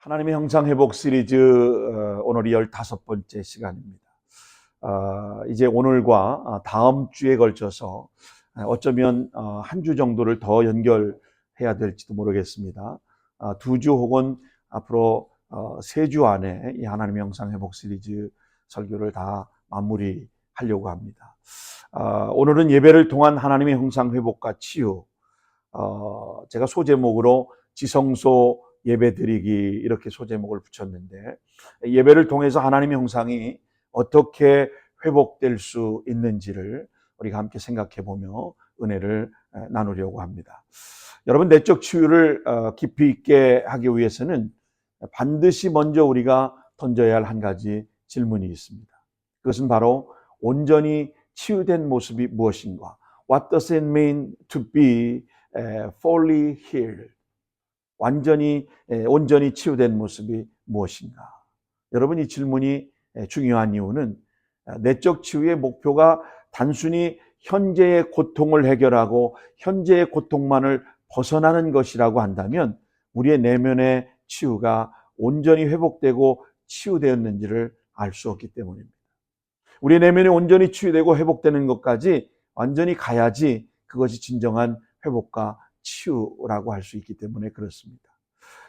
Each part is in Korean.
하나님의 형상 회복 시리즈 오늘이 15번째 시간입니다. 이제 오늘과 다음 주에 걸쳐서 어쩌면 한 주 정도를 더 연결해야 될지도 모르겠습니다. 2주 혹은 앞으로 3주 안에 이 하나님의 형상 회복 시리즈 설교를 다 마무리하려고 합니다. 오늘은 예배를 통한 하나님의 형상 회복과 치유, 제가 소제목으로 지성소 예배드리기 이렇게 소제목을 붙였는데, 예배를 통해서 하나님의 형상이 어떻게 회복될 수 있는지를 우리가 함께 생각해 보며 은혜를 나누려고 합니다. 여러분, 내적 치유를 깊이 있게 하기 위해서는 반드시 먼저 우리가 던져야 할 한 가지 질문이 있습니다. 그것은 바로 온전히 치유된 모습이 무엇인가? What does it mean to be fully healed? 온전히 치유된 모습이 무엇인가? 여러분, 이 질문이 중요한 이유는 내적 치유의 목표가 단순히 현재의 고통을 해결하고 현재의 고통만을 벗어나는 것이라고 한다면 우리의 내면의 치유가 온전히 회복되고 치유되었는지를 알 수 없기 때문입니다. 우리의 내면이 온전히 치유되고 회복되는 것까지 완전히 가야지 그것이 진정한 회복과 치유라고 할 수 있기 때문에 그렇습니다.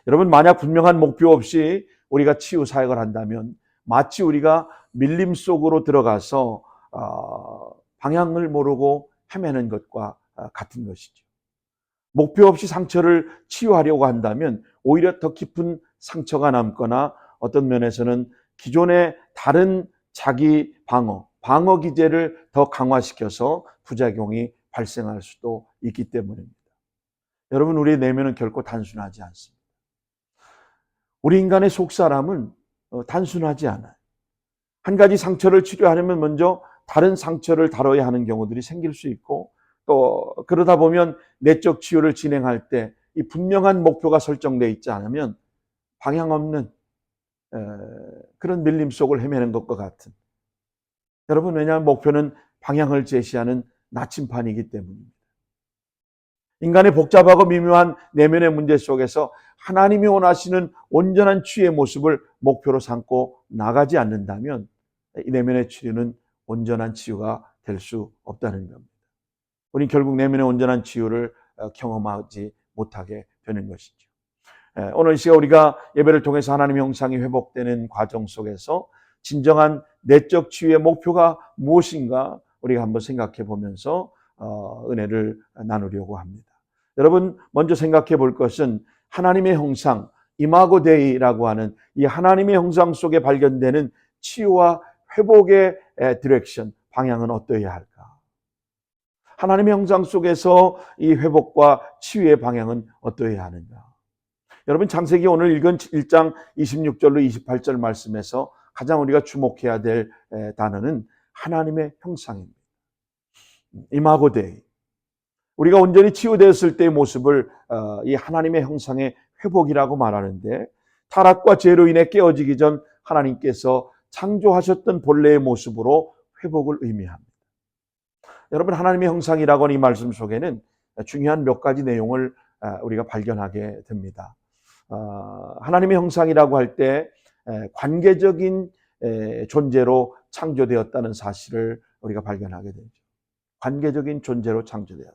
여러분, 만약 분명한 목표 없이 우리가 치유 사역을 한다면 마치 우리가 밀림 속으로 들어가서 방향을 모르고 헤매는 것과 같은 것이죠. 목표 없이 상처를 치유하려고 한다면 오히려 더 깊은 상처가 남거나 어떤 면에서는 기존의 다른 자기 방어 기제를 더 강화시켜서 부작용이 발생할 수도 있기 때문입니다. 여러분, 우리의 내면은 결코 단순하지 않습니다. 우리 인간의 속사람은 단순하지 않아요. 한 가지 상처를 치료하려면 먼저 다른 상처를 다뤄야 하는 경우들이 생길 수 있고, 또 그러다 보면 내적 치유를 진행할 때 이 분명한 목표가 설정되어 있지 않으면 방향 없는 그런 밀림 속을 헤매는 것과 같은, 여러분, 왜냐하면 목표는 방향을 제시하는 나침판이기 때문입니다. 인간의 복잡하고 미묘한 내면의 문제 속에서 하나님이 원하시는 온전한 치유의 모습을 목표로 삼고 나가지 않는다면 이 내면의 치유는 온전한 치유가 될 수 없다는 겁니다. 우리는 결국 내면의 온전한 치유를 경험하지 못하게 되는 것이죠. 오늘 이 시간 우리가 예배를 통해서 하나님의 형상이 회복되는 과정 속에서 진정한 내적 치유의 목표가 무엇인가 우리가 한번 생각해 보면서 은혜를 나누려고 합니다. 여러분, 먼저 생각해 볼 것은 하나님의 형상, 이마고 데이라고 하는 이 하나님의 형상 속에 발견되는 치유와 회복의 디렉션, 방향은 어떠해야 할까? 하나님의 형상 속에서 이 회복과 치유의 방향은 어떠해야 하는가? 여러분, 창세기 오늘 읽은 1장 26절로 28절 말씀에서 가장 우리가 주목해야 될 단어는 하나님의 형상입니다. 이마고 데이. 우리가 온전히 치유되었을 때의 모습을 이 하나님의 형상의 회복이라고 말하는데, 타락과 죄로 인해 깨어지기 전 하나님께서 창조하셨던 본래의 모습으로 회복을 의미합니다. 여러분, 하나님의 형상이라고 하는 이 말씀 속에는 중요한 몇 가지 내용을 우리가 발견하게 됩니다. 하나님의 형상이라고 할 때 관계적인 존재로 창조되었다는 사실을 우리가 발견하게 되죠. 관계적인 존재로 창조되었다.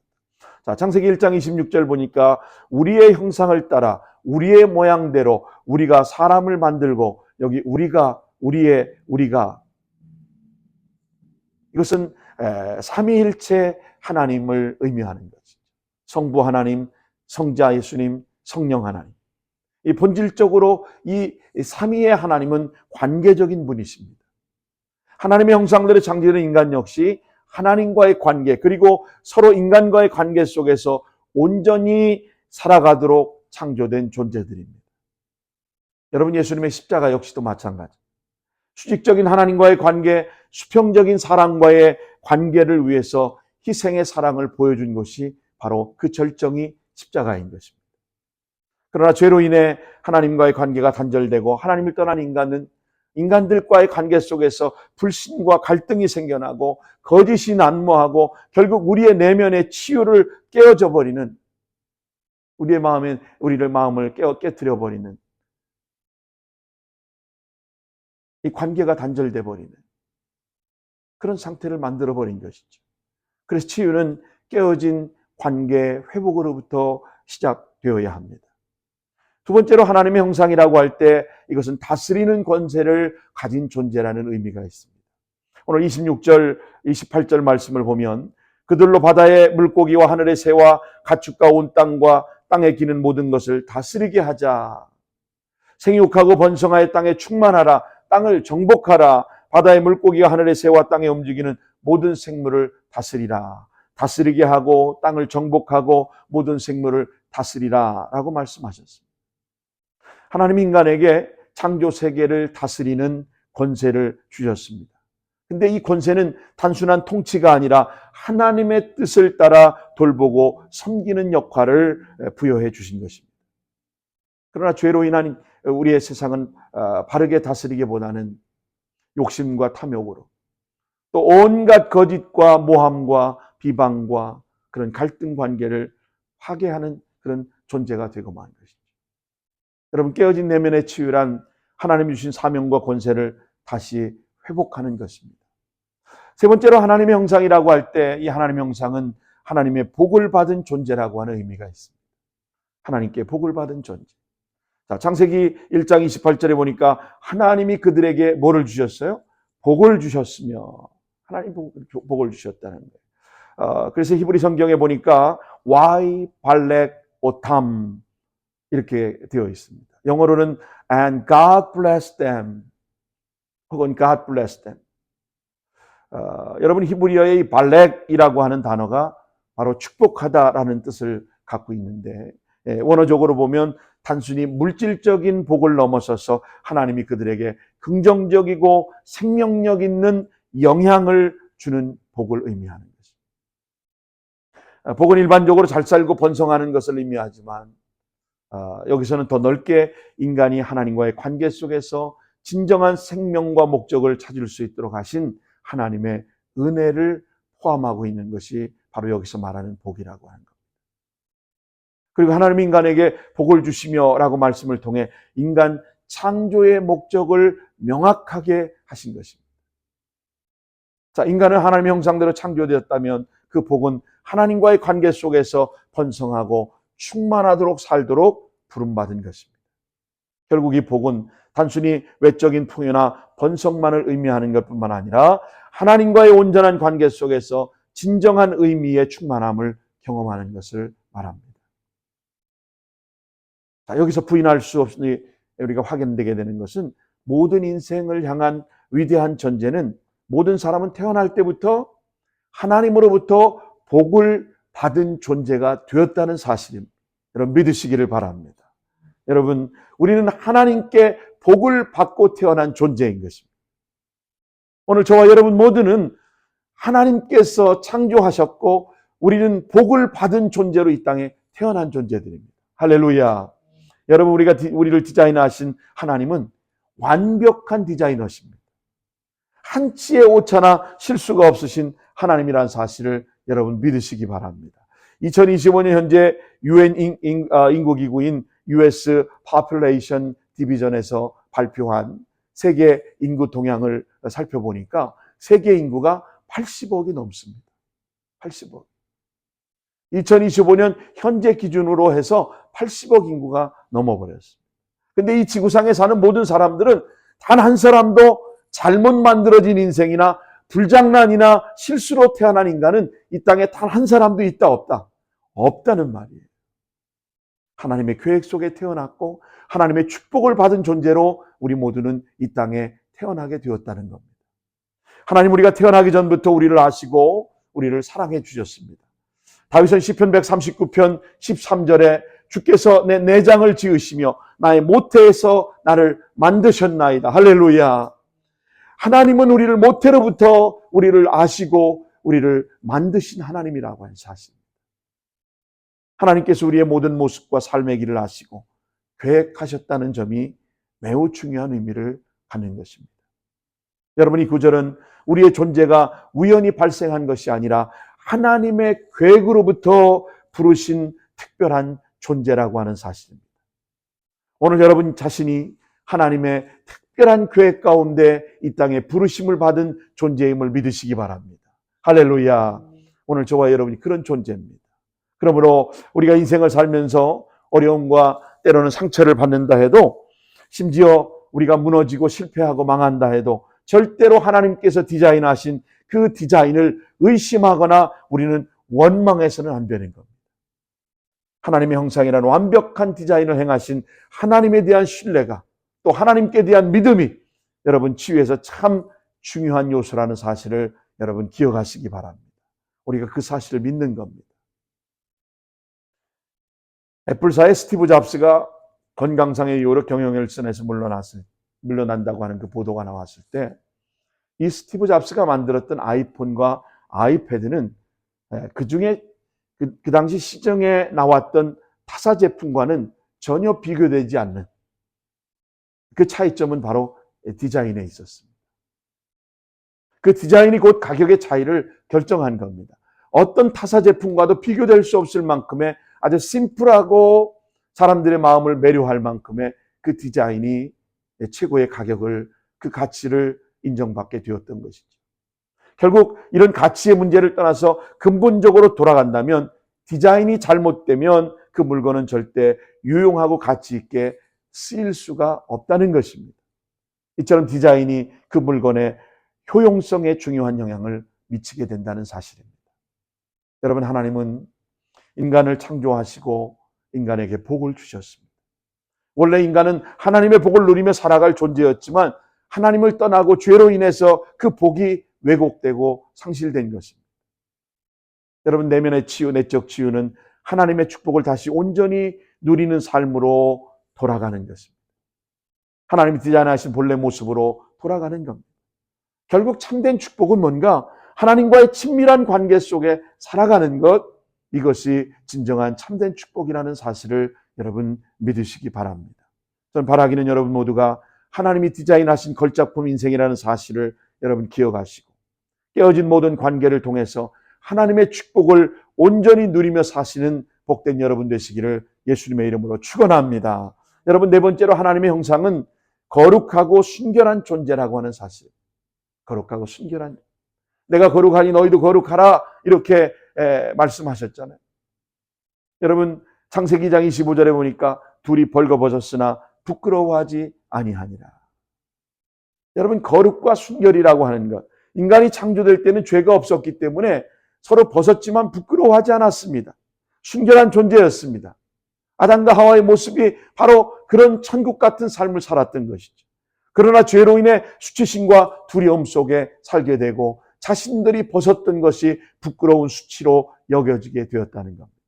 자, 창세기 1장 26절 보니까 우리의 형상을 따라 우리의 모양대로 우리가 사람을 만들고, 여기 우리가 이것은 삼위일체 하나님을 의미하는 것이죠. 성부 하나님, 성자 예수님, 성령 하나님. 이 본질적으로 이 삼위의 하나님은 관계적인 분이십니다. 하나님의 형상대로 창조된 인간 역시 하나님과의 관계, 그리고 서로 인간과의 관계 속에서 온전히 살아가도록 창조된 존재들입니다. 여러분, 예수님의 십자가 역시도 마찬가지. 수직적인 하나님과의 관계, 수평적인 사랑과의 관계를 위해서 희생의 사랑을 보여준 것이 바로 그 절정이 십자가인 것입니다. 그러나 죄로 인해 하나님과의 관계가 단절되고 하나님을 떠난 인간들과의 관계 속에서 불신과 갈등이 생겨나고 거짓이 난무하고 결국 우리의 내면의 치유를 깨어져 버리는, 우리의 마음을 깨뜨려 버리는 이 관계가 단절돼 버리는 그런 상태를 만들어 버린 것이죠. 그래서 치유는 깨어진 관계 회복으로부터 시작되어야 합니다. 두 번째로 하나님의 형상이라고 할 때 이것은 다스리는 권세를 가진 존재라는 의미가 있습니다. 오늘 26절, 28절 말씀을 보면 그들로 바다의 물고기와 하늘의 새와 가축과 온 땅과 땅에 기는 모든 것을 다스리게 하자. 생육하고 번성하여 땅에 충만하라. 땅을 정복하라. 바다의 물고기와 하늘의 새와 땅에 움직이는 모든 생물을 다스리라. 다스리게 하고 땅을 정복하고 모든 생물을 다스리라 라고 말씀하셨습니다. 하나님 인간에게 창조 세계를 다스리는 권세를 주셨습니다. 근데 이 권세는 단순한 통치가 아니라 하나님의 뜻을 따라 돌보고 섬기는 역할을 부여해 주신 것입니다. 그러나 죄로 인한 우리의 세상은 바르게 다스리기보다는 욕심과 탐욕으로 또 온갖 거짓과 모함과 비방과 그런 갈등 관계를 파괴하는 그런 존재가 되고 만 것이죠. 여러분, 깨어진 내면의 치유란 하나님이 주신 사명과 권세를 다시 회복하는 것입니다. 세 번째로 하나님의 형상이라고 할 때 이 하나님의 형상은 하나님의 복을 받은 존재라고 하는 의미가 있습니다. 하나님께 복을 받은 존재. 자, 창세기 1장 28절에 보니까 하나님이 그들에게 뭐를 주셨어요? 복을 주셨으며 하나님 복을 주셨다는 거예요. 그래서 히브리 성경에 보니까 와이 발렉 오탐 이렇게 되어 있습니다. 영어로는 and God bless them 혹은 God bless them. 여러분, 히브리어의 발렉이라고 하는 단어가 바로 축복하다라는 뜻을 갖고 있는데 원어적으로 보면 단순히 물질적인 복을 넘어서서 하나님이 그들에게 긍정적이고 생명력 있는 영향을 주는 복을 의미하는 것입니다. 복은 일반적으로 잘 살고 번성하는 것을 의미하지만 여기서는 더 넓게 인간이 하나님과의 관계 속에서 진정한 생명과 목적을 찾을 수 있도록 하신 하나님의 은혜를 포함하고 있는 것이 바로 여기서 말하는 복이라고 하는 겁니다. 그리고 하나님 인간에게 복을 주시며 라고 말씀을 통해 인간 창조의 목적을 명확하게 하신 것입니다. 자, 인간은 하나님의 형상대로 창조되었다면 그 복은 하나님과의 관계 속에서 번성하고 충만하도록 살도록 부름받은 것입니다. 결국 이 복은 단순히 외적인 풍요나 번성만을 의미하는 것뿐만 아니라 하나님과의 온전한 관계 속에서 진정한 의미의 충만함을 경험하는 것을 말합니다. 자, 여기서 부인할 수 없이 우리가 확인되게 되는 것은 모든 인생을 향한 위대한 전제는 모든 사람은 태어날 때부터 하나님으로부터 복을 받은 존재가 되었다는 사실입니다. 여러분, 믿으시기를 바랍니다. 여러분, 우리는 하나님께 복을 받고 태어난 존재인 것입니다. 오늘 저와 여러분 모두는 하나님께서 창조하셨고 우리는 복을 받은 존재로 이 땅에 태어난 존재들입니다. 할렐루야. 여러분, 우리를 디자인하신 하나님은 완벽한 디자이너십니다. 한치의 오차나 실수가 없으신 하나님이라는 사실을 여러분 믿으시기 바랍니다. 2025년 현재 유엔 인구기구인 US Population Division에서 발표한 세계 인구 동향을 살펴보니까 세계 인구가 80억이 넘습니다. 80억. 2025년 현재 기준으로 해서 80억 인구가 넘어버렸습니다. 근데 이 지구상에 사는 모든 사람들은 단 한 사람도 잘못 만들어진 인생이나 불장난이나 실수로 태어난 인간은 이 땅에 단 한 사람도 있다 없다? 없다는 말이에요. 하나님의 계획 속에 태어났고 하나님의 축복을 받은 존재로 우리 모두는 이 땅에 태어나게 되었다는 겁니다. 하나님, 우리가 태어나기 전부터 우리를 아시고 우리를 사랑해 주셨습니다. 다윗은 시편 139편 13절에 주께서 내 내장을 지으시며 나의 모태에서 나를 만드셨나이다. 할렐루야. 하나님은 우리를 모태로부터 우리를 아시고 우리를 만드신 하나님이라고 하는 사실입니다. 하나님께서 우리의 모든 모습과 삶의 길을 아시고 계획하셨다는 점이 매우 중요한 의미를 갖는 것입니다. 여러분, 이 구절은 우리의 존재가 우연히 발생한 것이 아니라 하나님의 계획으로부터 부르신 특별한 존재라고 하는 사실입니다. 오늘 여러분 자신이 하나님의 특별한 계획 가운데 이 땅에 부르심을 받은 존재임을 믿으시기 바랍니다. 할렐루야. 오늘 저와 여러분이 그런 존재입니다. 그러므로 우리가 인생을 살면서 어려움과 때로는 상처를 받는다 해도, 심지어 우리가 무너지고 실패하고 망한다 해도 절대로 하나님께서 디자인하신 그 디자인을 의심하거나 우리는 원망해서는 안 되는 겁니다. 하나님의 형상이라는 완벽한 디자인을 행하신 하나님에 대한 신뢰가, 또 하나님께 대한 믿음이 여러분 치유에서 참 중요한 요소라는 사실을 여러분 기억하시기 바랍니다. 우리가 그 사실을 믿는 겁니다. 애플사의 스티브 잡스가 건강상의 이유로 경영일선에서 물러난다고 하는 그 보도가 나왔을 때, 이 스티브 잡스가 만들었던 아이폰과 아이패드는 그 중에 그 당시 시중에 나왔던 타사 제품과는 전혀 비교되지 않는 그 차이점은 바로 디자인에 있었습니다. 그 디자인이 곧 가격의 차이를 결정한 겁니다. 어떤 타사 제품과도 비교될 수 없을 만큼의 아주 심플하고 사람들의 마음을 매료할 만큼의 그 디자인이 최고의 가격을, 그 가치를 인정받게 되었던 것이죠. 결국 이런 가치의 문제를 떠나서 근본적으로 돌아간다면, 디자인이 잘못되면 그 물건은 절대 유용하고 가치 있게 쓰일 수가 없다는 것입니다. 이처럼 디자인이 그 물건의 효용성에 중요한 영향을 미치게 된다는 사실입니다. 여러분, 하나님은 인간을 창조하시고 인간에게 복을 주셨습니다. 원래 인간은 하나님의 복을 누리며 살아갈 존재였지만 하나님을 떠나고 죄로 인해서 그 복이 왜곡되고 상실된 것입니다. 여러분, 내면의 치유, 내적 치유는 하나님의 축복을 다시 온전히 누리는 삶으로 돌아가는 것입니다. 하나님이 디자인하신 본래 모습으로 돌아가는 겁니다. 결국 참된 축복은 뭔가? 하나님과의 친밀한 관계 속에 살아가는 것, 이것이 진정한 참된 축복이라는 사실을 여러분 믿으시기 바랍니다. 저는 바라기는 여러분 모두가 하나님이 디자인하신 걸작품 인생이라는 사실을 여러분 기억하시고, 깨어진 모든 관계를 통해서 하나님의 축복을 온전히 누리며 사시는 복된 여러분 되시기를 예수님의 이름으로 축원합니다. 여러분, 네 번째로 하나님의 형상은 거룩하고 순결한 존재라고 하는 사실. 거룩하고 순결한, 내가 거룩하니 너희도 거룩하라, 이렇게 말씀하셨잖아요. 여러분, 창세기 2장 25절에 보니까 둘이 벌거벗었으나 부끄러워하지 아니하니라. 여러분, 거룩과 순결이라고 하는 것, 인간이 창조될 때는 죄가 없었기 때문에 서로 벗었지만 부끄러워하지 않았습니다. 순결한 존재였습니다. 아담과 하와의 모습이 바로 그런 천국 같은 삶을 살았던 것이죠. 그러나 죄로 인해 수치심과 두려움 속에 살게 되고 자신들이 벗었던 것이 부끄러운 수치로 여겨지게 되었다는 겁니다.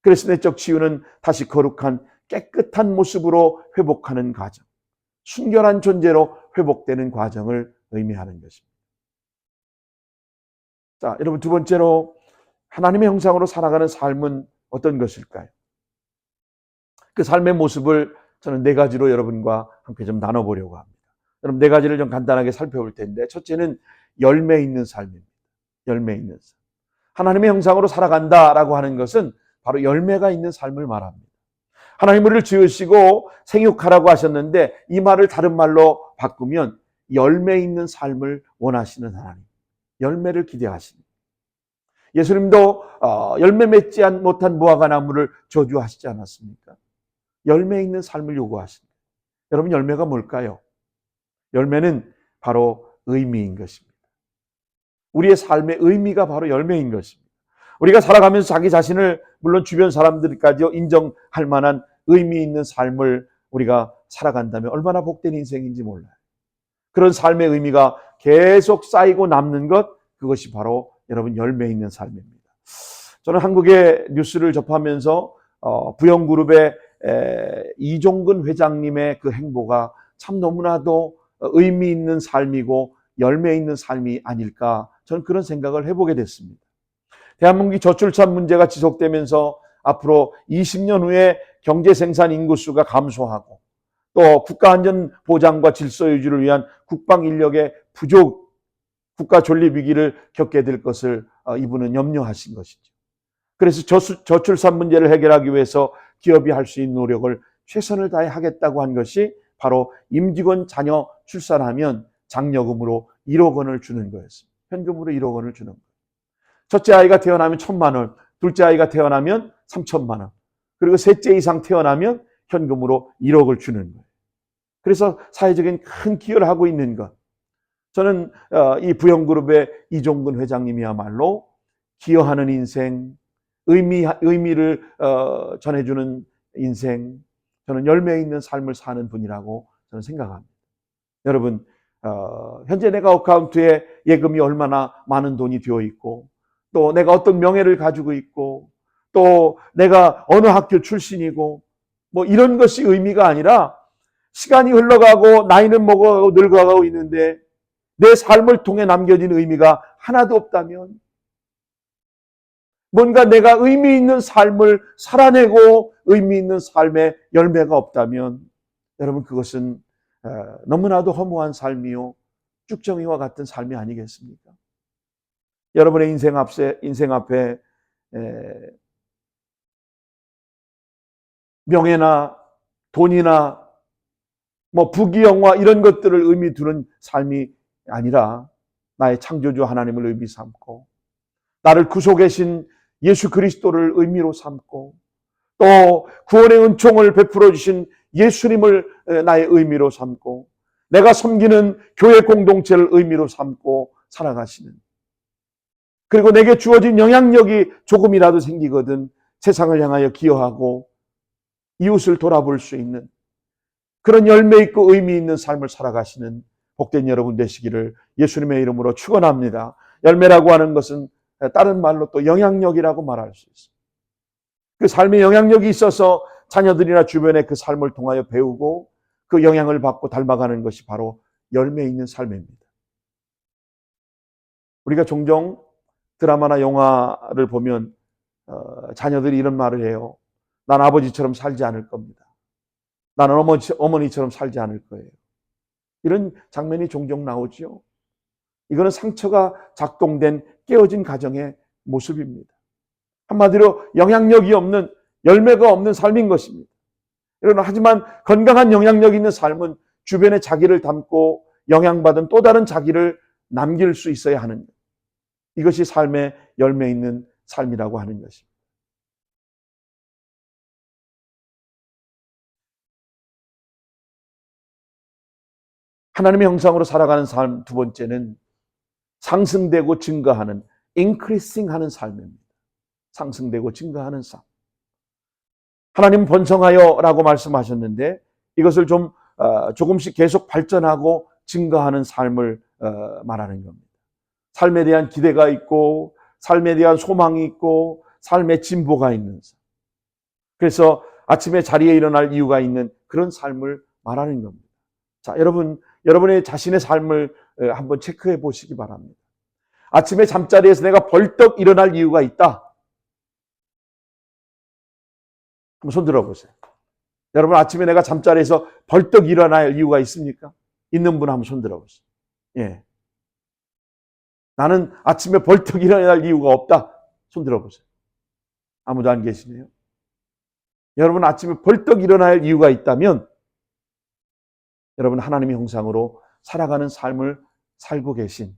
그래서 내적 치유는 다시 거룩한 깨끗한 모습으로 회복하는 과정, 순결한 존재로 회복되는 과정을 의미하는 것입니다. 자, 여러분, 두 번째로 하나님의 형상으로 살아가는 삶은 어떤 것일까요? 그 삶의 모습을 저는 네 가지로 여러분과 함께 좀 나눠보려고 합니다. 여러분, 네 가지를 좀 간단하게 살펴볼 텐데, 첫째는 열매 있는 삶입니다. 열매 있는 삶. 하나님의 형상으로 살아간다라고 하는 것은 바로 열매가 있는 삶을 말합니다. 하나님 우리를 지으시고 생육하라고 하셨는데, 이 말을 다른 말로 바꾸면 열매 있는 삶을 원하시는 하나님, 열매를 기대하십니다. 예수님도 열매 맺지 못한 무화과 나무를 저주하시지 않았습니까? 열매 있는 삶을 요구하십니다. 여러분, 열매가 뭘까요? 열매는 바로 의미인 것입니다. 우리의 삶의 의미가 바로 열매인 것입니다. 우리가 살아가면서 자기 자신을, 물론 주변 사람들까지 인정할 만한 의미 있는 삶을 우리가 살아간다면 얼마나 복된 인생인지 몰라요. 그런 삶의 의미가 계속 쌓이고 남는 것, 그것이 바로 여러분 열매 있는 삶입니다. 저는 한국의 뉴스를 접하면서 부영그룹의 이종근 회장님의 그 행보가 참 너무나도 의미 있는 삶이고 열매 있는 삶이 아닐까, 저는 그런 생각을 해보게 됐습니다. 대한민국이 저출산 문제가 지속되면서 앞으로 20년 후에 경제생산 인구수가 감소하고 또 국가안전보장과 질서 유지를 위한 국방 인력의 부족, 국가 존립 위기를 겪게 될 것을 이분은 염려하신 것이죠. 그래서 저출산 문제를 해결하기 위해서 기업이 할 수 있는 노력을 최선을 다해 하겠다고 한 것이 바로 임직원 자녀 출산하면 장려금으로 1억 원을 주는 거였습니다. 현금으로 1억 원을 주는 거예요. 첫째 아이가 태어나면 1,000만 원, 둘째 아이가 태어나면 3,000만 원, 그리고 셋째 이상 태어나면 현금으로 1억을 주는 거예요. 그래서 사회적인 큰 기여를 하고 있는 것. 저는 이 부영그룹의 이종근 회장님이야말로 기여하는 인생, 의미를 전해주는 인생, 저는 열매 있는 삶을 사는 분이라고 저는 생각합니다. 여러분, 현재 내가 어카운트에 예금이 얼마나 많은 돈이 되어 있고, 또 내가 어떤 명예를 가지고 있고, 또 내가 어느 학교 출신이고, 뭐 이런 것이 의미가 아니라 시간이 흘러가고 나이는 먹어가고 늙어가고 있는데 내 삶을 통해 남겨진 의미가 하나도 없다면, 뭔가 내가 의미 있는 삶을 살아내고 의미 있는 삶의 열매가 없다면, 여러분 그것은 너무나도 허무한 삶이요 쭉정이와 같은 삶이 아니겠습니까? 여러분의 인생 앞에 명예나 돈이나 뭐 부귀영화 이런 것들을 의미 두는 삶이 아니라 나의 창조주 하나님을 의미 삼고, 나를 구속하신 예수 그리스도를 의미로 삼고, 또 구원의 은총을 베풀어 주신 예수님을 나의 의미로 삼고, 내가 섬기는 교회 공동체를 의미로 삼고 살아가시는, 그리고 내게 주어진 영향력이 조금이라도 생기거든 세상을 향하여 기여하고 이웃을 돌아볼 수 있는 그런 열매 있고 의미 있는 삶을 살아가시는 복된 여러분 되시기를 예수님의 이름으로 축원합니다. 열매라고 하는 것은 다른 말로 또 영향력이라고 말할 수 있습니다. 그 삶에 영향력이 있어서 자녀들이나 주변에 그 삶을 통하여 배우고 그 영향을 받고 닮아가는 것이 바로 열매 있는 삶입니다. 우리가 종종 드라마나 영화를 보면 자녀들이 이런 말을 해요. 난 아버지처럼 살지 않을 겁니다. 나는 어머니처럼 살지 않을 거예요. 이런 장면이 종종 나오죠. 이거는 상처가 작동된 깨어진 가정의 모습입니다. 한마디로 영향력이 없는, 열매가 없는 삶인 것입니다. 하지만 건강한 영향력 있는 삶은 주변에 자기를 담고 영향받은 또 다른 자기를 남길 수 있어야 하는 것. 이것이 삶의 열매 있는 삶이라고 하는 것입니다. 하나님의 형상으로 살아가는 삶 두 번째는 상승되고 증가하는, increasing 하는 삶입니다. 상승되고 증가하는 삶. 하나님 번성하여 라고 말씀하셨는데 이것을 조금씩 계속 발전하고 증가하는 삶을 말하는 겁니다. 삶에 대한 기대가 있고, 삶에 대한 소망이 있고, 삶의 진보가 있는 삶. 그래서 아침에 자리에 일어날 이유가 있는 그런 삶을 말하는 겁니다. 자, 여러분의 자신의 삶을 한번 체크해 보시기 바랍니다. 아침에 잠자리에서 내가 벌떡 일어날 이유가 있다. 한번 손 들어보세요. 여러분 아침에 내가 잠자리에서 벌떡 일어날 이유가 있습니까? 있는 분 한번 손 들어보세요. 예. 나는 아침에 벌떡 일어날 이유가 없다. 손 들어보세요. 아무도 안 계시네요. 여러분 아침에 벌떡 일어날 이유가 있다면 여러분 하나님의 형상으로 살아가는 삶을 살고 계신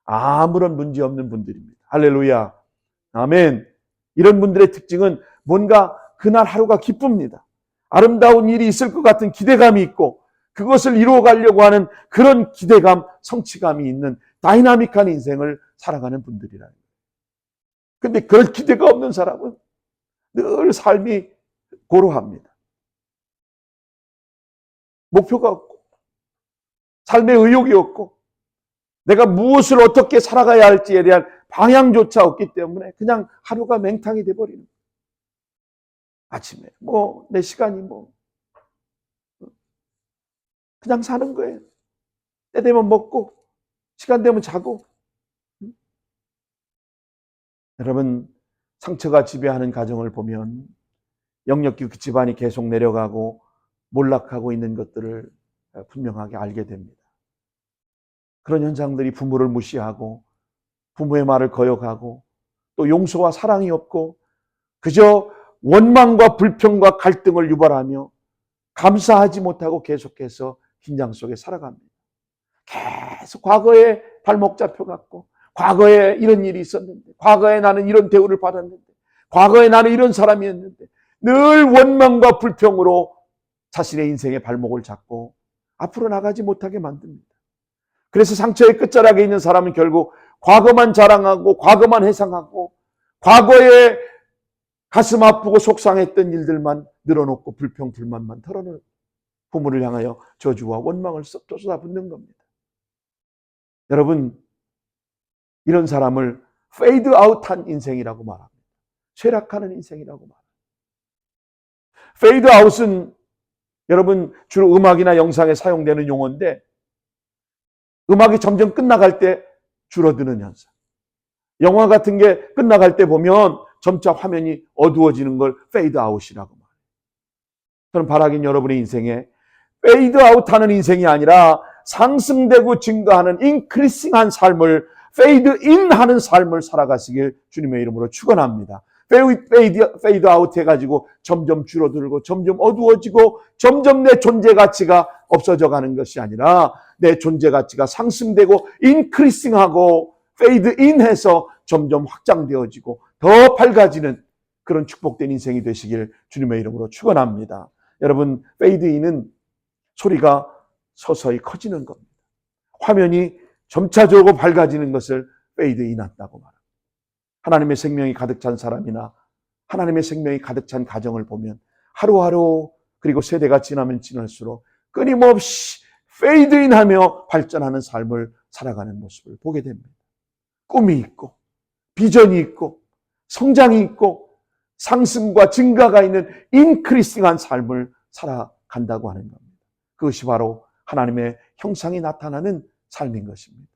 아무런 문제 없는 분들입니다. 할렐루야. 아멘. 이런 분들의 특징은 뭔가 그날 하루가 기쁩니다. 아름다운 일이 있을 것 같은 기대감이 있고 그것을 이루어가려고 하는 그런 기대감, 성취감이 있는 다이나믹한 인생을 살아가는 분들이라는 거예요. 근데 그런 기대가 없는 사람은 늘 삶이 고루합니다. 목표가 없고 삶의 의욕이 없고 내가 무엇을 어떻게 살아가야 할지에 대한 방향조차 없기 때문에 그냥 하루가 맹탕이 돼버리는 거예요. 아침에 내 시간이 그냥 사는 거예요. 때 되면 먹고 시간 되면 자고. 여러분 상처가 지배하는 가정을 보면 영역기 그 집안이 계속 내려가고 몰락하고 있는 것들을 분명하게 알게 됩니다. 그런 현상들이 부모를 무시하고 부모의 말을 거역하고 또 용서와 사랑이 없고 그저 원망과 불평과 갈등을 유발하며 감사하지 못하고 계속해서 긴장 속에 살아갑니다. 계속 과거에 발목 잡혀갔고, 과거에 이런 일이 있었는데, 과거에 나는 이런 대우를 받았는데, 과거에 나는 이런 사람이었는데, 늘 원망과 불평으로 자신의 인생의 발목을 잡고 앞으로 나가지 못하게 만듭니다. 그래서 상처의 끝자락에 있는 사람은 결국 과거만 자랑하고 과거만 회상하고 과거에 가슴 아프고 속상했던 일들만 늘어놓고 불평 불만만 털어놓는, 부모를 향하여 저주와 원망을 쏟아붓는 겁니다. 여러분, 이런 사람을 페이드 아웃한 인생이라고 말합니다. 쇠락하는 인생이라고 말합니다. 페이드 아웃은 여러분 주로 음악이나 영상에 사용되는 용어인데, 음악이 점점 끝나갈 때 줄어드는 현상. 영화 같은 게 끝나갈 때 보면 점차 화면이 어두워지는 걸 페이드 아웃이라고 말해요. 저는 바라긴 여러분의 인생에 페이드 아웃하는 인생이 아니라 상승되고 증가하는 인크리싱한 삶을, 페이드 인하는 삶을 살아가시길 주님의 이름으로 축원합니다. 페이드 아웃 해가지고 점점 줄어들고 점점 어두워지고 점점 내 존재 가치가 없어져 가는 것이 아니라 내 존재 가치가 상승되고 인크리싱하고 페이드 인해서 점점 확장되어지고 더 밝아지는 그런 축복된 인생이 되시길 주님의 이름으로 축원합니다. 여러분, 페이드 인은 소리가 서서히 커지는 겁니다. 화면이 점차적으로 밝아지는 것을 페이드 인한다고 말합니다. 하나님의 생명이 가득 찬 사람이나 하나님의 생명이 가득 찬 가정을 보면 하루하루, 그리고 세대가 지나면 지날수록 끊임없이 페이드인하며 발전하는 삶을 살아가는 모습을 보게 됩니다. 꿈이 있고 비전이 있고 성장이 있고 상승과 증가가 있는 인크리싱한 삶을 살아간다고 하는 겁니다. 그것이 바로 하나님의 형상이 나타나는 삶인 것입니다.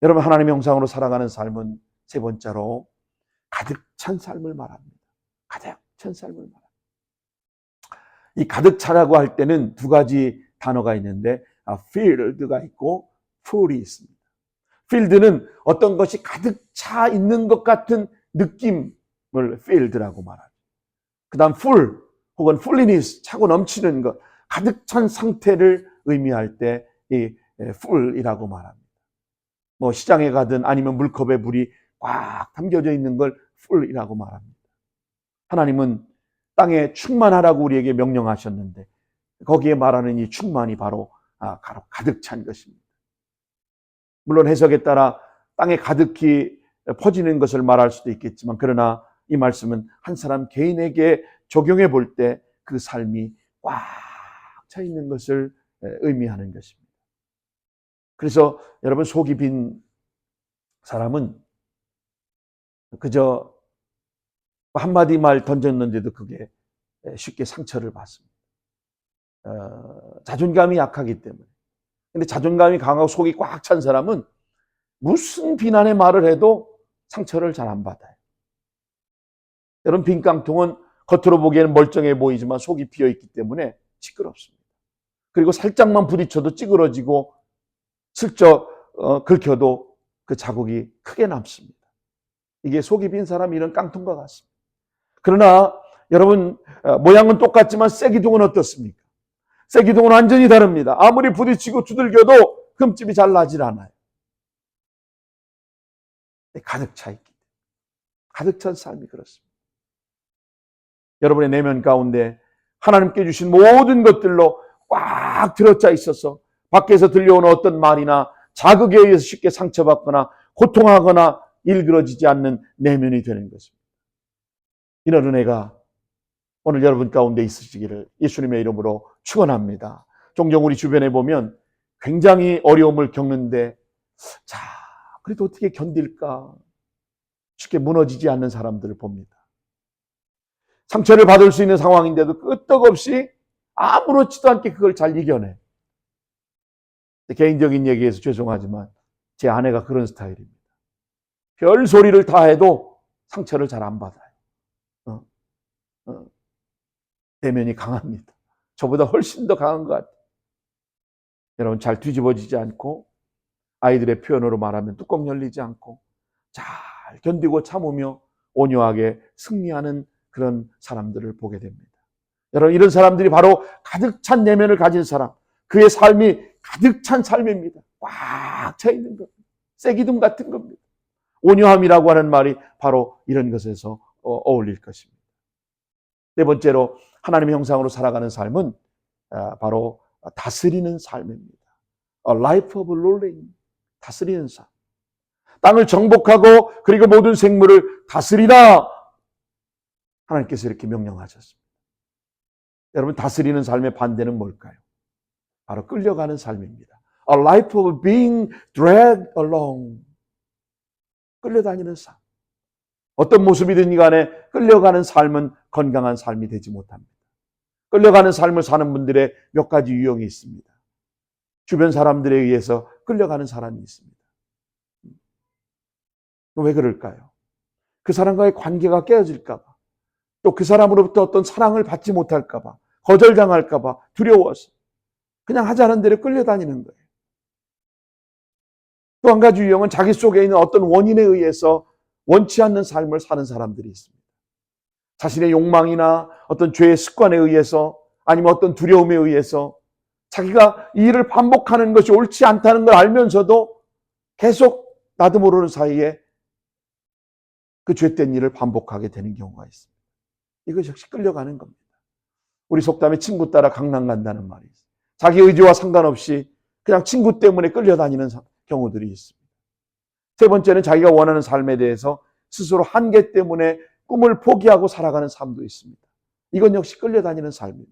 여러분, 하나님의 형상으로 살아가는 삶은 세 번째로 가득 찬 삶을 말합니다. 가득 찬 삶을 말합니다. 이 가득 차라고 할 때는 두 가지 단어가 있는데, filled가 있고 full이 있습니다. filled는 어떤 것이 가득 차 있는 것 같은 느낌을 filled라고 말합니다. 그 다음 full 혹은 fulliness, 차고 넘치는 것, 가득 찬 상태를 의미할 때 이 full이라고 말합니다. 뭐 시장에 가든 아니면 물컵에 물이 꽉 담겨져 있는 걸 full이라고 말합니다. 하나님은 땅에 충만하라고 우리에게 명령하셨는데 거기에 말하는 이 충만이 바로 가득 찬 것입니다. 물론 해석에 따라 땅에 가득히 퍼지는 것을 말할 수도 있겠지만, 그러나 이 말씀은 한 사람 개인에게 적용해 볼 때 그 삶이 꽉 차 있는 것을 의미하는 것입니다. 그래서 여러분, 속이 빈 사람은 그저 한마디 말 던졌는데도 그게 쉽게 상처를 받습니다. 자존감이 약하기 때문에. 근데 자존감이 강하고 속이 꽉 찬 사람은 무슨 비난의 말을 해도 상처를 잘 안 받아요. 여러분, 빈 깡통은 겉으로 보기에는 멀쩡해 보이지만 속이 비어있기 때문에 시끄럽습니다. 그리고 살짝만 부딪혀도 찌그러지고 슬쩍 긁혀도 그 자국이 크게 남습니다. 이게 속이 빈 사람이 이런 깡통과 같습니다. 그러나 여러분, 모양은 똑같지만 쇠기둥은 어떻습니까? 쇠기둥은 완전히 다릅니다. 아무리 부딪히고 두들겨도 흠집이 잘 나질 않아요. 가득 차 있기 때문에. 가득 찬 삶이 그렇습니다. 여러분의 내면 가운데 하나님께 주신 모든 것들로 꽉 들어차 있어서 밖에서 들려오는 어떤 말이나 자극에 의해서 쉽게 상처받거나 고통하거나 일그러지지 않는 내면이 되는 것입니다. 이런 은혜가 오늘 여러분 가운데 있으시기를 예수님의 이름으로 축원합니다. 종종 우리 주변에 보면 굉장히 어려움을 겪는데, 자, 그래도 어떻게 견딜까? 쉽게 무너지지 않는 사람들을 봅니다. 상처를 받을 수 있는 상황인데도 끄떡없이 아무렇지도 않게 그걸 잘 이겨내. 개인적인 얘기해서 죄송하지만 제 아내가 그런 스타일입니다. 별 소리를 다 해도 상처를 잘 안 받아요. 내면이 강합니다. 저보다 훨씬 더 강한 것 같아요. 여러분, 잘 뒤집어지지 않고, 아이들의 표현으로 말하면 뚜껑 열리지 않고 잘 견디고 참으며 온유하게 승리하는 그런 사람들을 보게 됩니다. 여러분, 이런 사람들이 바로 가득 찬 내면을 가진 사람, 그의 삶이 가득 찬 삶입니다. 꽉 차 있는 겁니다. 쇠기둥 같은 겁니다. 온유함이라고 하는 말이 바로 이런 것에서 어울릴 것입니다. 네 번째로 하나님의 형상으로 살아가는 삶은 바로 다스리는 삶입니다. A life of ruling, 다스리는 삶. 땅을 정복하고 그리고 모든 생물을 다스리라. 하나님께서 이렇게 명령하셨습니다. 여러분, 다스리는 삶의 반대는 뭘까요? 바로 끌려가는 삶입니다. A life of being dragged along. 끌려다니는 삶. 어떤 모습이든 간에 끌려가는 삶은 건강한 삶이 되지 못합니다. 끌려가는 삶을 사는 분들의 몇 가지 유형이 있습니다. 주변 사람들에 의해서 끌려가는 사람이 있습니다. 왜 그럴까요? 그 사람과의 관계가 깨어질까 봐, 또 그 사람으로부터 어떤 사랑을 받지 못할까 봐, 거절당할까 봐 두려워서 그냥 하자는 대로 끌려다니는 거예요. 또 한 가지 유형은 자기 속에 있는 어떤 원인에 의해서 원치 않는 삶을 사는 사람들이 있습니다. 자신의 욕망이나 어떤 죄의 습관에 의해서, 아니면 어떤 두려움에 의해서 자기가 이 일을 반복하는 것이 옳지 않다는 걸 알면서도 계속 나도 모르는 사이에 그 죄된 일을 반복하게 되는 경우가 있습니다. 이것이 역시 끌려가는 겁니다. 우리 속담에 친구 따라 강남 간다는 말이 있어요. 자기 의지와 상관없이 그냥 친구 때문에 끌려다니는 경우들이 있습니다. 세 번째는 자기가 원하는 삶에 대해서 스스로 한계 때문에 꿈을 포기하고 살아가는 삶도 있습니다. 이건 역시 끌려다니는 삶입니다.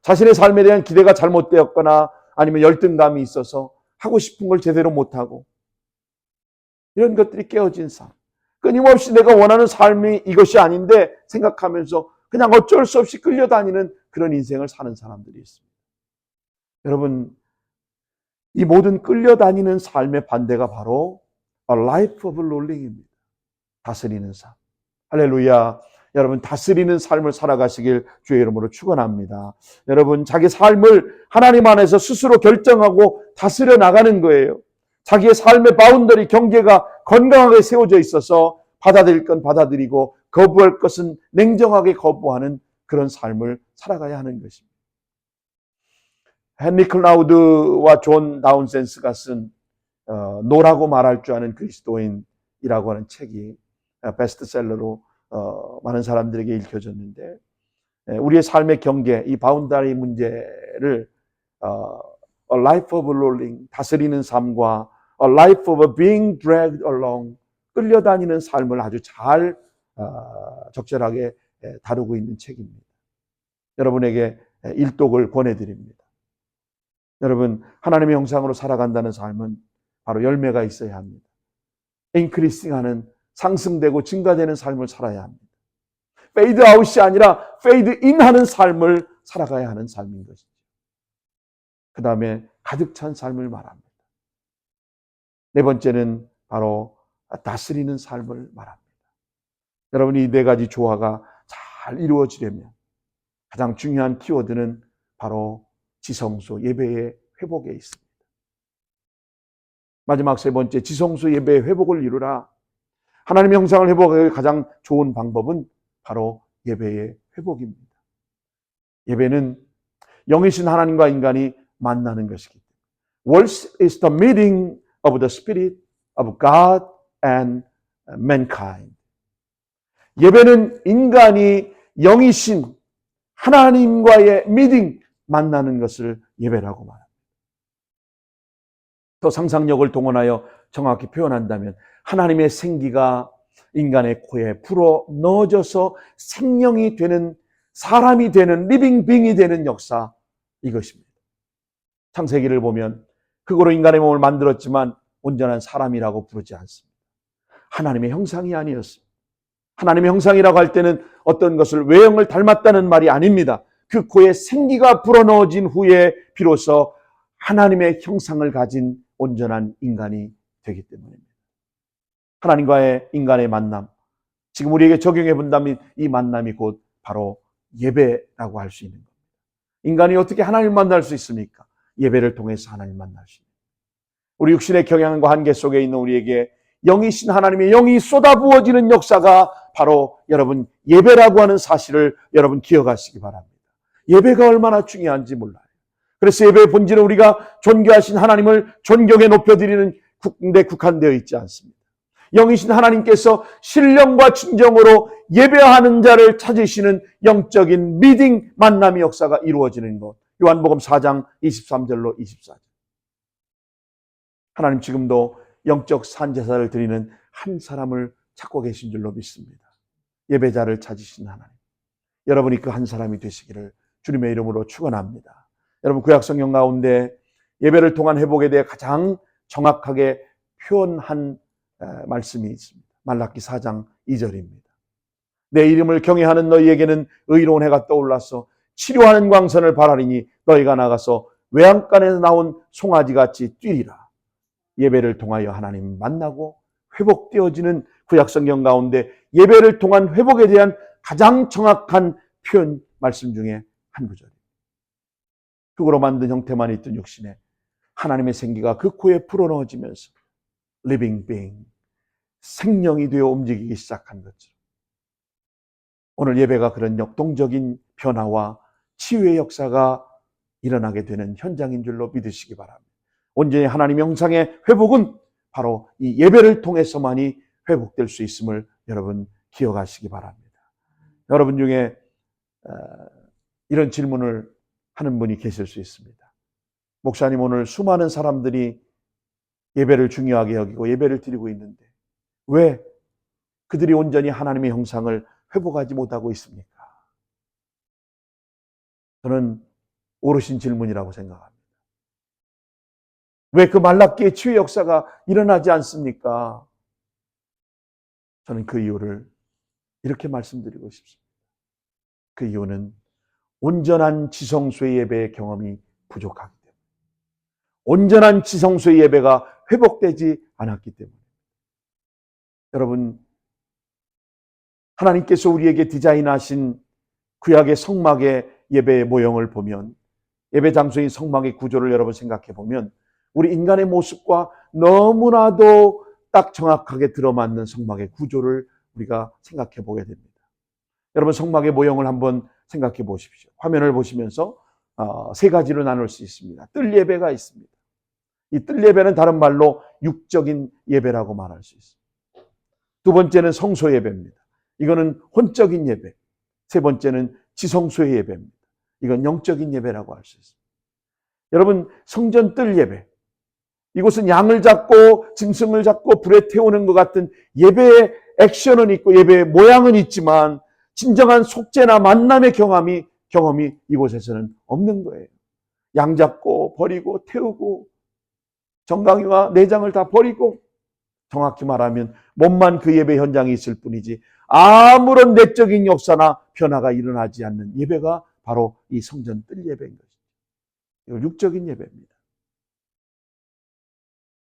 자신의 삶에 대한 기대가 잘못되었거나 아니면 열등감이 있어서 하고 싶은 걸 제대로 못하고, 이런 것들이 깨어진 삶. 끊임없이 내가 원하는 삶이 이것이 아닌데 생각하면서 그냥 어쩔 수 없이 끌려다니는 그런 인생을 사는 사람들이 있습니다. 여러분, 이 모든 끌려다니는 삶의 반대가 바로 A life of ruling입니다. 다스리는 삶. 할렐루야. 여러분, 다스리는 삶을 살아가시길 주의 이름으로 축원합니다. 여러분, 자기 삶을 하나님 안에서 스스로 결정하고 다스려 나가는 거예요. 자기의 삶의 바운더리, 경계가 건강하게 세워져 있어서 받아들일 건 받아들이고 거부할 것은 냉정하게 거부하는 그런 삶을 살아가야 하는 것입니다. 헨리 클라우드와 존 다운센스가 쓴 노라고 말할 줄 아는 그리스도인이라고 하는 책이 베스트셀러로 많은 사람들에게 읽혀졌는데, 우리의 삶의 경계, 이 바운다리 문제를 A life of ruling, 다스리는 삶과 A life of being dragged along, 끌려다니는 삶을 아주 잘 적절하게 다루고 있는 책입니다. 여러분에게 일독을 권해드립니다. 여러분, 하나님의 형상으로 살아간다는 삶은 바로 열매가 있어야 합니다. 인크리싱하는, 상승되고 증가되는 삶을 살아야 합니다. 페이드 아웃이 아니라 페이드 인하는 삶을 살아가야 하는 삶인 것이죠. 그 다음에 가득 찬 삶을 말합니다. 네 번째는 바로 다스리는 삶을 말합니다. 여러분, 이 네 가지 조화가 잘 이루어지려면 가장 중요한 키워드는 바로 지성소 예배의 회복에 있습니다. 마지막 세 번째, 지성소 예배의 회복을 이루라. 하나님의 형상을 회복하기 가장 좋은 방법은 바로 예배의 회복입니다. 예배는 영이신 하나님과 인간이 만나는 것이기 때문에 Worship is the meeting of the Spirit of God and mankind. 예배는 인간이 영이신 하나님과의 미팅, 만나는 것을 예배라고 말합니다. 더 상상력을 동원하여 정확히 표현한다면 하나님의 생기가 인간의 코에 불어 넣어져서 생명이 되는, 사람이 되는, 리빙 빙이 되는 역사, 이것입니다. 창세기를 보면 그거로 인간의 몸을 만들었지만 온전한 사람이라고 부르지 않습니다. 하나님의 형상이 아니었습니다. 하나님의 형상이라고 할 때는 어떤 것을 외형을 닮았다는 말이 아닙니다. 그 코에 생기가 불어넣어진 후에 비로소 하나님의 형상을 가진 온전한 인간이 되기 때문입니다. 하나님과의 인간의 만남, 지금 우리에게 적용해 본다면 이 만남이 곧 바로 예배라고 할 수 있는 겁니다. 인간이 어떻게 하나님을 만날 수 있습니까? 예배를 통해서 하나님을 만날 수 있습니다. 우리 육신의 경향과 한계 속에 있는 우리에게 영이신 하나님의 영이 쏟아부어지는 역사가 바로 여러분 예배라고 하는 사실을 여러분 기억하시기 바랍니다. 예배가 얼마나 중요한지 몰라요. 그래서 예배의 본질은 우리가 존귀하신 하나님을 존경에 높여드리는 데 국한되어 있지 않습니다. 영이신 하나님께서 신령과 진정으로 예배하는 자를 찾으시는 영적인 미팅 만남의 역사가 이루어지는 것. 요한복음 4장 23절로 24절. 하나님 지금도 영적 산제사를 드리는 한 사람을 찾고 계신 줄로 믿습니다. 예배자를 찾으신 하나님. 여러분이 그 한 사람이 되시기를 주님의 이름으로 축원합니다. 여러분 구약성경 가운데 예배를 통한 회복에 대해 가장 정확하게 표현한 말씀이 있습니다. 말라기 4장 2절입니다. 내 이름을 경외하는 너희에게는 의로운 해가 떠올라서 치료하는 광선을 바라리니 너희가 나가서 외양간에서 나온 송아지같이 뛰리라. 예배를 통하여 하나님 만나고 회복되어지는 구약성경 가운데 예배를 통한 회복에 대한 가장 정확한 표현 말씀 중에 한 구절입니다. 흙으로 만든 형태만 있던 육신에 하나님의 생기가 그 코에 불어넣어지면서 living being, 생명이 되어 움직이기 시작한 것처럼 오늘 예배가 그런 역동적인 변화와 치유의 역사가 일어나게 되는 현장인 줄로 믿으시기 바랍니다. 온전히 하나님의 형상의 회복은 바로 이 예배를 통해서만이 회복될 수 있음을 여러분 기억하시기 바랍니다. 여러분 중에 이런 질문을 하는 분이 계실 수 있습니다. 목사님, 오늘 수많은 사람들이 예배를 중요하게 여기고 예배를 드리고 있는데 왜 그들이 온전히 하나님의 형상을 회복하지 못하고 있습니까? 저는 옳으신 질문이라고 생각합니다. 왜 그 말라기의 치유 역사가 일어나지 않습니까? 저는 그 이유를 이렇게 말씀드리고 싶습니다. 그 이유는 온전한 지성소의 예배의 경험이 부족하기 때문에, 온전한 지성소의 예배가 회복되지 않았기 때문에. 여러분, 하나님께서 우리에게 디자인하신 구약의 성막의 예배의 모형을 보면, 예배 장소인 성막의 구조를 여러분 생각해 보면 우리 인간의 모습과 너무나도 딱 정확하게 들어맞는 성막의 구조를 우리가 생각해 보게 됩니다. 여러분, 성막의 모형을 한번 생각해 보십시오. 화면을 보시면서 세 가지로 나눌 수 있습니다. 뜰 예배가 있습니다. 이 뜰 예배는 다른 말로 육적인 예배라고 말할 수 있습니다. 두 번째는 성소 예배입니다. 이거는 혼적인 예배. 세 번째는 지성소의 예배입니다. 이건 영적인 예배라고 할 수 있습니다. 여러분, 성전 뜰 예배. 이곳은 양을 잡고 짐승을 잡고 불에 태우는 것 같은 예배의 액션은 있고 예배의 모양은 있지만 진정한 속죄나 만남의 경험이 이곳에서는 없는 거예요. 양 잡고 버리고 태우고 정강이와 내장을 다 버리고 정확히 말하면 몸만 그 예배 현장에 있을 뿐이지 아무런 내적인 역사나 변화가 일어나지 않는 예배가 바로 이 성전 뜰 예배인 것입니다. 이건 육적인 예배입니다.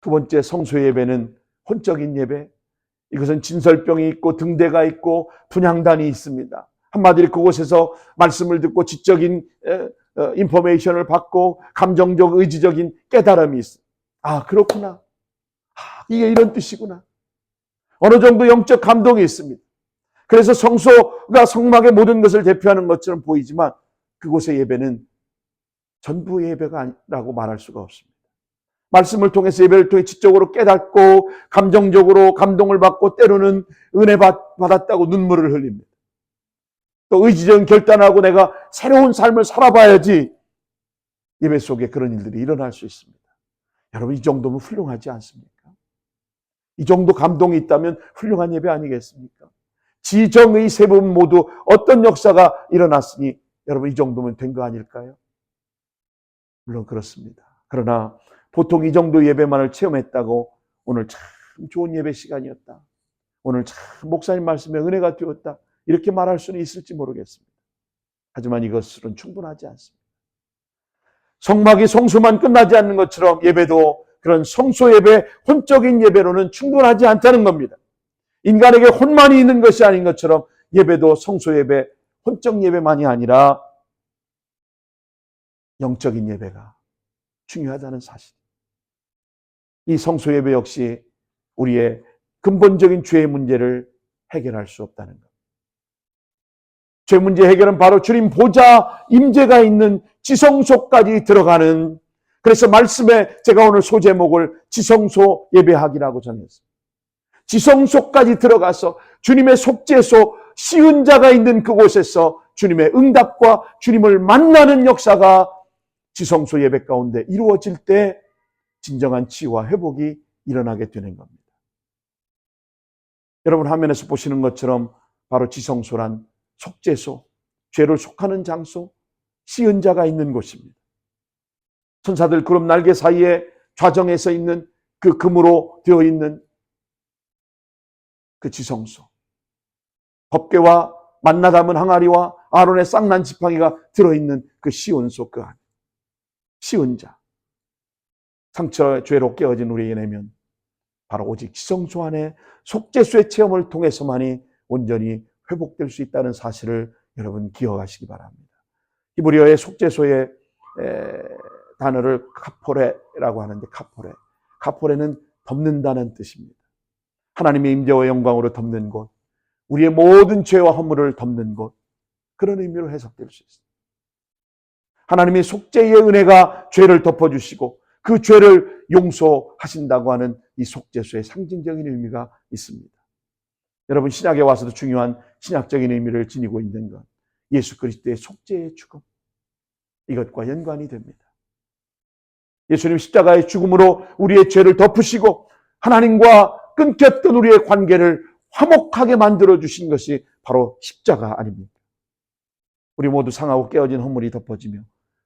두 번째 성소 예배는 혼적인 예배. 이것은 진설병이 있고 등대가 있고 분향단이 있습니다. 한마디로 그곳에서 말씀을 듣고 지적인 인포메이션을 받고 감정적 의지적인 깨달음이 있어요. 아, 그렇구나. 이게 이런 뜻이구나. 어느 정도 영적 감동이 있습니다. 그래서 성소가 성막의 모든 것을 대표하는 것처럼 보이지만 그곳의 예배는 전부 예배가 아니라고 말할 수가 없습니다. 말씀을 통해서 예배를 통해 지적으로 깨닫고 감정적으로 감동을 받고 때로는 은혜 받았다고 눈물을 흘립니다. 또 의지적인 결단하고 내가 새로운 삶을 살아봐야지 예배 속에 그런 일들이 일어날 수 있습니다. 여러분, 이 정도면 훌륭하지 않습니까? 이 정도 감동이 있다면 훌륭한 예배 아니겠습니까? 지정의 세 부분 모두 어떤 역사가 일어났으니 여러분 이 정도면 된 거 아닐까요? 물론 그렇습니다. 그러나 보통 이 정도 예배만을 체험했다고 오늘 참 좋은 예배 시간이었다, 오늘 참 목사님 말씀에 은혜가 되었다 이렇게 말할 수는 있을지 모르겠습니다. 하지만 이것은 충분하지 않습니다. 성막이 성소만 끝나지 않는 것처럼 예배도 그런 성소 예배, 혼적인 예배로는 충분하지 않다는 겁니다. 인간에게 혼만이 있는 것이 아닌 것처럼 예배도 성소 예배, 혼적 예배만이 아니라 영적인 예배가 중요하다는 사실. 이 성소 예배 역시 우리의 근본적인 죄의 문제를 해결할 수 없다는 것. 죄 문제 해결은 바로 주님 보좌 임재가 있는 지성소까지 들어가는, 그래서 말씀에 제가 오늘 소제목을 지성소 예배하기라고 정했습니다. 지성소까지 들어가서 주님의 속죄소, 시은 자가 있는 그곳에서 주님의 응답과 주님을 만나는 역사가 지성소 예배 가운데 이루어질 때 진정한 치유와 회복이 일어나게 되는 겁니다. 여러분 화면에서 보시는 것처럼 바로 지성소란 속죄소, 죄를 속하는 장소, 시은 자가 있는 곳입니다. 천사들 구름 날개 사이에 좌정에서 있는 그 금으로 되어 있는 그 지성소, 법궤와 만나 담은 항아리와 아론의 쌍난 지팡이가 들어있는 그 시온소, 그 안에 시은 자, 상처 죄로 깨어진 우리의 내면 바로 오직 지성소 안에 속죄소의 체험을 통해서만이 온전히 회복될 수 있다는 사실을 여러분 기억하시기 바랍니다. 히브리어의 속죄소의 단어를 카포레라고 하는데, 카포레는 덮는다는 뜻입니다. 하나님의 임재와 영광으로 덮는 곳, 우리의 모든 죄와 허물을 덮는 곳, 그런 의미로 해석될 수 있습니다. 하나님의 속죄의 은혜가 죄를 덮어주시고 그 죄를 용서하신다고 하는 이 속죄소의 상징적인 의미가 있습니다. 여러분 신약에 와서도 중요한 신약적인 의미를 지니고 있는 것, 예수 그리스도의 속죄의 죽음, 이것과 연관이 됩니다. 예수님 십자가의 죽음으로 우리의 죄를 덮으시고 하나님과 끊겼던 우리의 관계를 화목하게 만들어주신 것이 바로 십자가 아닙니까? 우리 모두 상하고 깨어진 허물이 덮어지며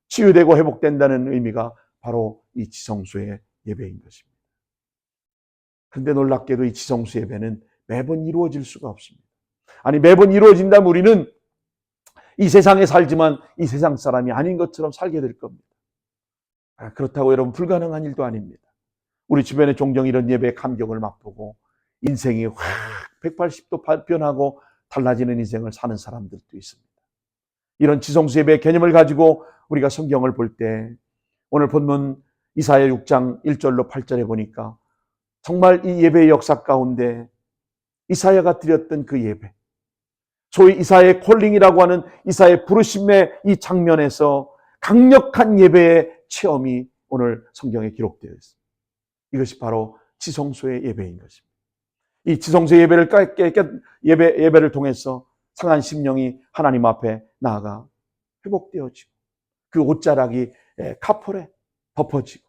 치유되고 회복된다는 의미가 바로 이 지성소의 예배인 것입니다. 그런데 놀랍게도 이 지성소 예배는 매번 이루어질 수가 없습니다. 아니, 매번 이루어진다면 우리는 이 세상에 살지만 이 세상 사람이 아닌 것처럼 살게 될 겁니다. 그렇다고 여러분 불가능한 일도 아닙니다. 우리 주변에 종종 이런 예배의 감격을 맛보고 인생이 확 180도 변하고 달라지는 인생을 사는 사람들도 있습니다. 이런 지성소 예배의 개념을 가지고 우리가 성경을 볼 때 오늘 본문 이사야 6장 1절로 8절에 보니까 정말 이 예배의 역사 가운데 이사야가 드렸던 그 예배, 소위 이사야의 콜링이라고 하는 이사야의 부르심의 이 장면에서 강력한 예배의 체험이 오늘 성경에 기록되어 있습니다. 이것이 바로 지성소의 예배인 것입니다. 이 지성소 예배를 통해서 상한 심령이 하나님 앞에 나아가 회복되어지고 그 옷자락이 카포레 덮어지고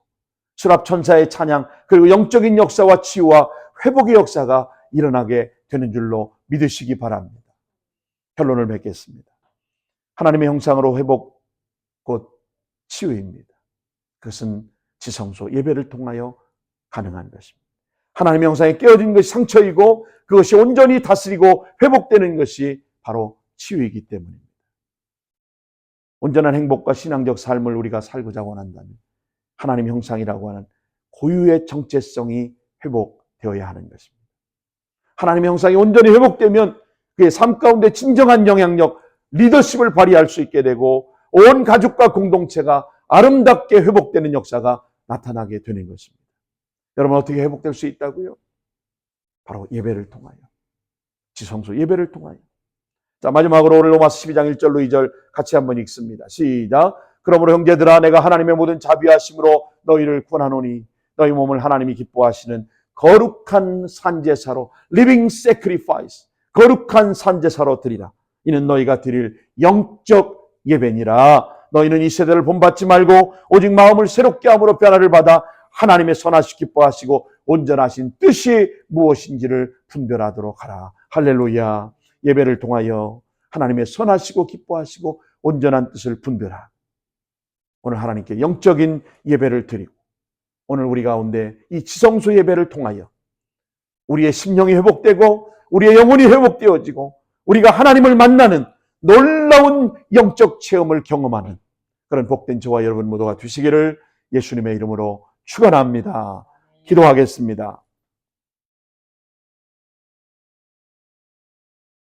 수랍 천사의 찬양, 그리고 영적인 역사와 치유와 회복의 역사가 일어나게 되는 줄로 믿으시기 바랍니다. 결론을 맺겠습니다. 하나님의 형상으로 회복 곧 치유입니다. 그것은 지성소 예배를 통하여 가능한 것입니다. 하나님의 형상에 깨어진 것이 상처이고 그것이 온전히 다스리고 회복되는 것이 바로 치유이기 때문입니다. 온전한 행복과 신앙적 삶을 우리가 살고자 원한다면 하나님의 형상이라고 하는 고유의 정체성이 회복되어야 하는 것입니다. 하나님의 형상이 온전히 회복되면 그의 삶 가운데 진정한 영향력, 리더십을 발휘할 수 있게 되고 온 가족과 공동체가 아름답게 회복되는 역사가 나타나게 되는 것입니다. 여러분 어떻게 회복될 수 있다고요? 바로 예배를 통하여, 지성소 예배를 통하여. 자, 마지막으로 오늘 로마서 12장 1절로 2절 같이 한번 읽습니다. 시작. 그러므로 형제들아, 내가 하나님의 모든 자비하심으로 너희를 구원하노니 너희 몸을 하나님이 기뻐하시는 거룩한 산제사로, living sacrifice, 거룩한 산제사로 드리라. 이는 너희가 드릴 영적 예배니라. 너희는 이 세대를 본받지 말고 오직 마음을 새롭게 함으로 변화를 받아 하나님의 선하시 기뻐하시고 온전하신 뜻이 무엇인지를 분별하도록 하라. 할렐루야. 예배를 통하여 하나님의 선하시고 기뻐하시고 온전한 뜻을 분별하라. 오늘 하나님께 영적인 예배를 드리고 오늘 우리 가운데 이 지성소 예배를 통하여 우리의 심령이 회복되고 우리의 영혼이 회복되어지고 우리가 하나님을 만나는 놀라운 영적 체험을 경험하는 그런 복된 저와 여러분 모두가 되시기를 예수님의 이름으로 축원합니다. 기도하겠습니다.